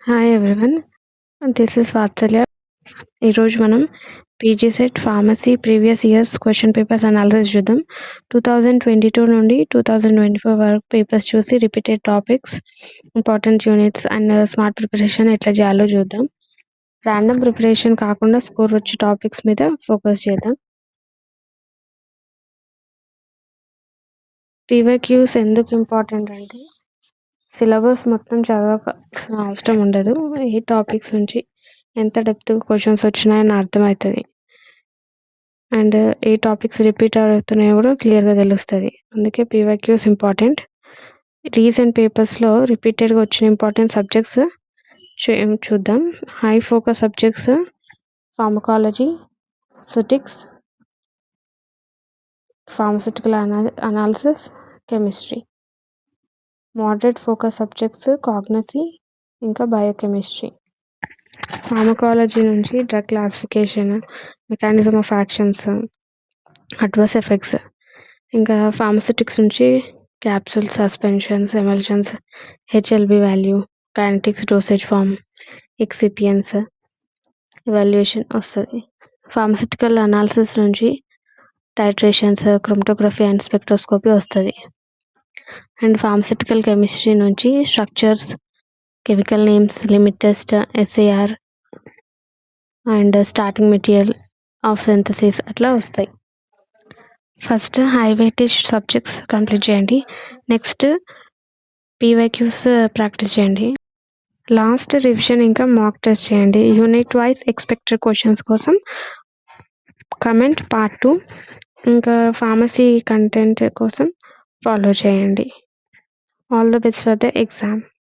Hi everyone. This is వాత్సల్య. ఈరోజు మనం PG set pharmacy previous years question papers analysis చూద్దాం. 2022 నుండి 2024 వరకు పేపర్స్ చూసి repeated topics, important units and smart preparation ఎట్లా చేయాలో చూద్దాం. ర్యాండమ్ ప్రిపరేషన్ కాకుండా స్కోర్ వచ్చే టాపిక్స్ మీద ఫోకస్ చేద్దాం. పీవైక్యూస్ ఎందుకు ఇంపార్టెంట్ అంటే సిలబస్ మొత్తం చదవాల్సిన అవసరం ఉండదు. ఏ టాపిక్స్ నుంచి ఎంత డెప్త్ క్వశ్చన్స్ వచ్చినాయని అర్థమవుతుంది. అండ్ ఏ టాపిక్స్ రిపీట్ అవుతున్నాయో కూడా క్లియర్గా తెలుస్తుంది. అందుకే పీవైక్యూస్ ఇంపార్టెంట్. రీసెంట్ పేపర్స్లో రిపీటెడ్గా వచ్చిన ఇంపార్టెంట్ సబ్జెక్ట్స్ చూద్దాం. హై ఫోకస్ సబ్జెక్ట్స్ ఫార్మకాలజీ, సుటిక్స్, pharmaceutical analysis, chemistry. Moderate focus subjects కాగ్నసీ ఇంకా బయోకెమిస్ట్రీ. ఫార్మకాలజీ నుంచి drug classification, mechanism of actions, adverse effects. ఇంకా ఫార్మసిటిక్స్ నుంచి capsule, suspensions, emulsions, HLB value, kinetics, dosage form, excipients, evaluation వస్తుంది. Pharmaceutical analysis నుంచి titrations, chromatography and spectroscopy వస్తుంది. And pharmaceutical chemistry నుంచి structures, chemical names, limit test, SAR and starting material of synthesis అట్లా వస్తాయి. First high weightage subjects complete చేయండి. Next PYQs practice చేయండి. Last revision ఇంకా mock test చేయండి. Unit wise expected questions కోసం comment part 2. ఇంకా pharmacy content కోసం follow చేయండి. All the best for the exam.